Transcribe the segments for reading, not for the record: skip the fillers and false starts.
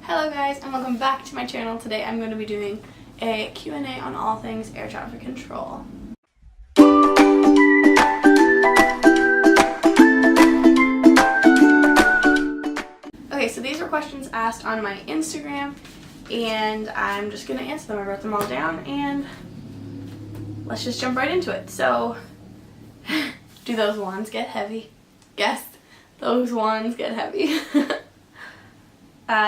Hello guys, and welcome back to my channel. Today I'm going to be doing a Q&A on all things air traffic control. Okay, so these were questions asked on my Instagram, and I'm just going to answer them. I wrote them all down, and let's just jump right into it. So, do those wands get heavy? Yes, those wands get heavy.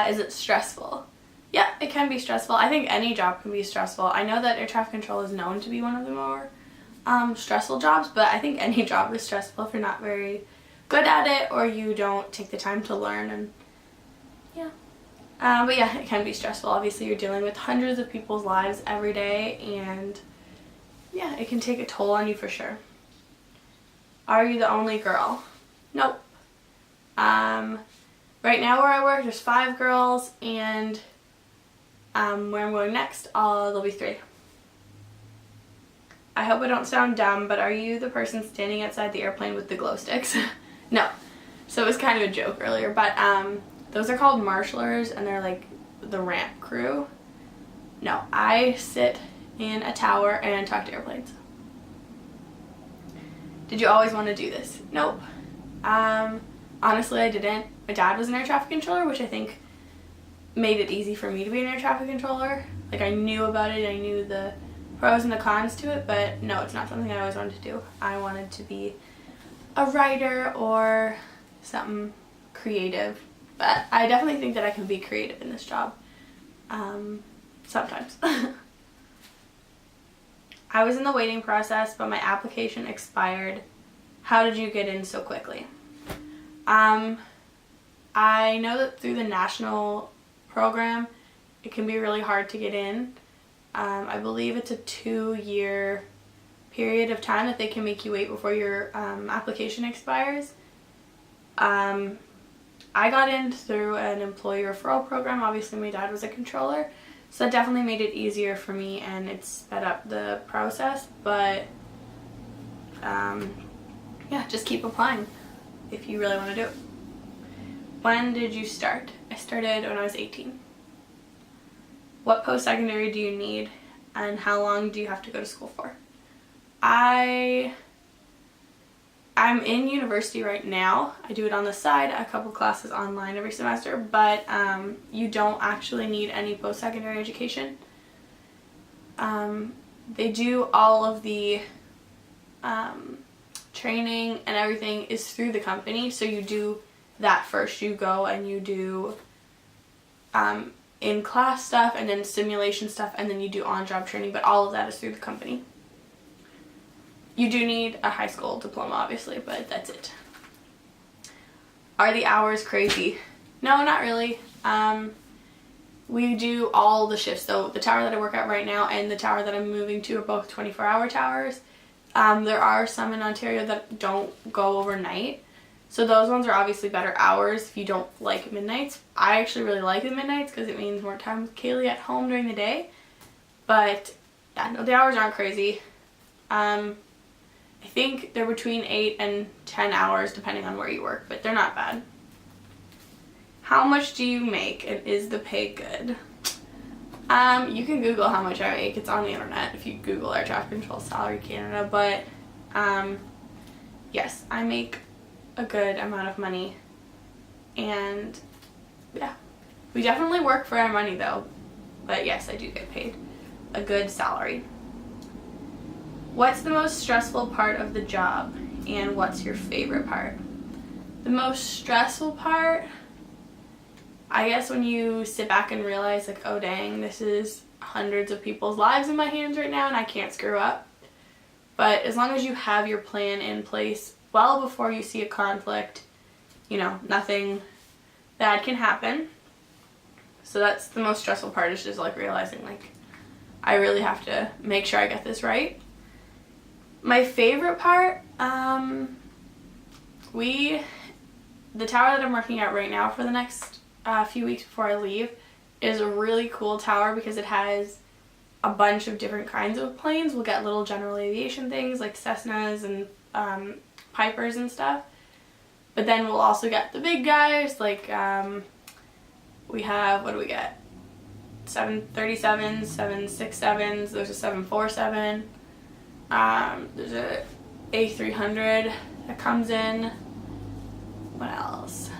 Is it stressful? Yeah, it can be stressful. I think any job can be stressful. I know that air traffic control is known to be one of the more stressful jobs, but I think any job is stressful if you're not very good at it or you don't take the time to learn. And yeah. But yeah, it can be stressful. Obviously, you're dealing with hundreds of people's lives every day, and yeah, it can take a toll on you for sure. Are you the only girl? Nope. Right now where I work, there's 5 girls, and where I'm going next, there'll be 3. I hope I don't sound dumb, but are you the person standing outside the airplane with the glow sticks? No. So it was kind of a joke earlier, but those are called marshalers, and they're like the ramp crew. No, I sit in a tower and talk to airplanes. Did you always want to do this? Nope. Honestly, I didn't. My dad was an air traffic controller, which I think made it easy for me to be an air traffic controller. Like, I knew about it, I knew the pros and the cons to it, but no, it's not something I always wanted to do. I wanted to be a writer or something creative, but I definitely think that I can be creative in this job. Sometimes. I was in the waiting process, but my application expired. How did you get in so quickly? I know that through the national program, it can be really hard to get in. I believe it's a 2-year period of time that they can make you wait before your application expires. I got in through an employee referral program. Obviously, my dad was a controller, so that definitely made it easier for me, and it sped up the process. But yeah, just keep applying if you really want to do it. When did you start? I started when I was 18. What post-secondary do you need, and how long do you have to go to school for? I'm in university right now. I do it on the side, a couple classes online every semester, but you don't actually need any post-secondary education. They do all of the training and everything is through the company, so you do that first. You go and you do in-class stuff and then simulation stuff, and then you do on-job training, but all of that is through the company. You do need a high school diploma, obviously, but that's it. Are the hours crazy? No, not really. We do all the shifts, though. The tower that I work at right now and the tower that I'm moving to are both 24-hour towers. There are some in Ontario that don't go overnight, so those ones are obviously better hours if you don't like midnights. I actually really like the midnights because it means more time with Kaylee at home during the day. But yeah, no, the hours aren't crazy. I think they're between 8 and 10 hours depending on where you work, but they're not bad. How much do you make, and is the pay good? You can Google how much I make. It's on the internet if you Google air traffic control salary Canada, but yes, I make a good amount of money, and yeah, we definitely work for our money though, but yes, I do get paid a good salary. What's the most stressful part of the job, and what's your favorite part? The most stressful part, I guess, when you sit back and realize, like, oh dang, this is hundreds of people's lives in my hands right now and I can't screw up. But as long as you have your plan in place well before you see a conflict, you know, nothing bad can happen. So that's the most stressful part, is just like realizing, like, I really have to make sure I get this right. My favorite part, the tower that I'm working at right now for the next few weeks before I leave is a really cool tower because it has a bunch of different kinds of planes. We'll get little general aviation things like Cessnas and Pipers and stuff, but then we'll also get the big guys like We have, what do we get? 737s, 767s, there's a 747. There's a A300 that comes in. What else?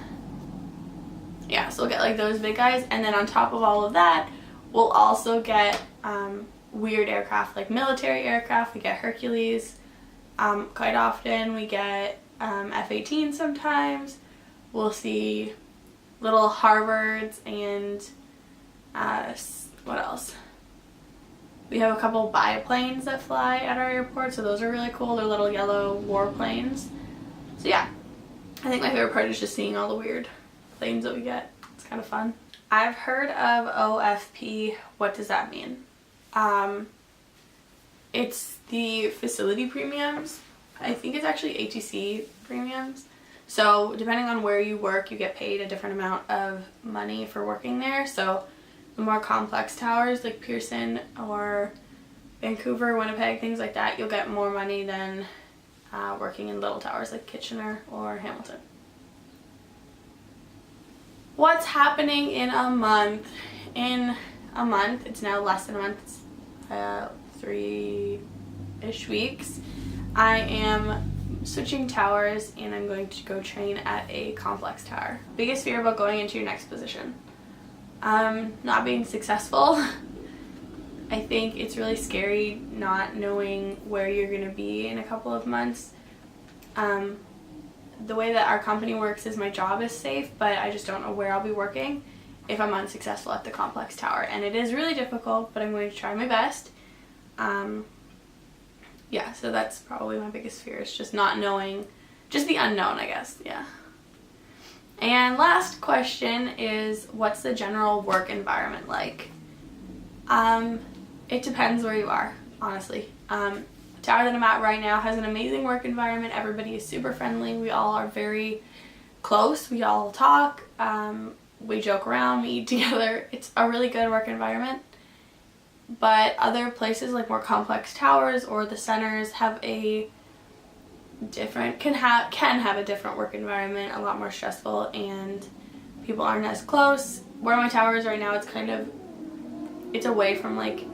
Yeah, so we'll get like those big guys, and then on top of all of that, we'll also get weird aircraft, like military aircraft. We get Hercules quite often. We get F-18 sometimes. We'll see little Harvards and what else? We have a couple biplanes that fly at our airport, so those are really cool. They're little yellow warplanes. So yeah, I think my favorite part is just seeing all the weird planes that we get. It's kind of fun. I've heard of OFP. What does that mean? It's the facility premiums. I think it's actually ATC premiums. So depending on where you work, you get paid a different amount of money for working there. So the more complex towers like Pearson or Vancouver, Winnipeg, things like that, you'll get more money than working in little towers like Kitchener or Hamilton. What's happening in a month? In a month, it's now less than a month, it's 3-ish weeks. I am switching towers and I'm going to go train at a complex tower. Biggest fear about going into your next position? Not being successful. I think it's really scary not knowing where you're going to be in a couple of months. The way that our company works is my job is safe, but I just don't know where I'll be working if I'm unsuccessful at the complex tower. And it is really difficult, but I'm going to try my best. Yeah, so that's probably my biggest fear, is just not knowing, just the unknown, I guess, yeah. And last question is, what's the general work environment like? It depends where you are, honestly. The tower that I'm at right now has an amazing work environment. Everybody is super friendly. We all are very close. We all talk. We joke around. We eat together. It's a really good work environment. But other places like more complex towers or the centers have a different, can have a different work environment, a lot more stressful, and people aren't as close. Where my tower is right now, it's away from like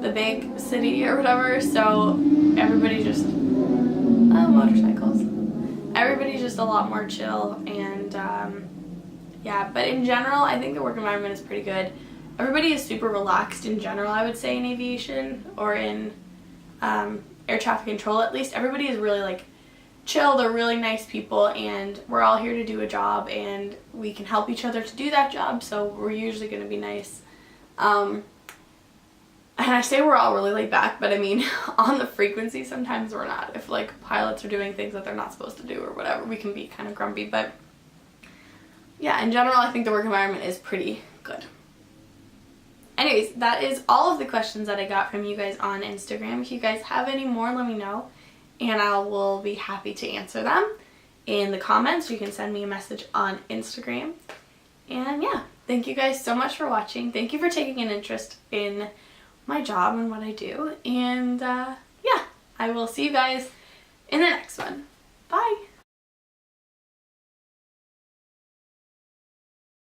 the big city or whatever, so everybody just, motorcycles. Everybody's just a lot more chill, and yeah, but in general, I think the work environment is pretty good. Everybody is super relaxed in general, I would say, in aviation or in air traffic control at least. Everybody is really like chill, they're really nice people, and we're all here to do a job and we can help each other to do that job, so we're usually going to be nice. And I say we're all really laid back, but I mean on the frequency sometimes we're not. If like pilots are doing things that they're not supposed to do or whatever, we can be kind of grumpy, but yeah, in general I think the work environment is pretty good. Anyways, that is all of the questions that I got from you guys on Instagram. If you guys have any more, let me know, and I will be happy to answer them in the comments. You can send me a message on Instagram. And yeah, thank you guys so much for watching. Thank you for taking an interest in my job and what I do. And yeah, I will see you guys in the next one. Bye!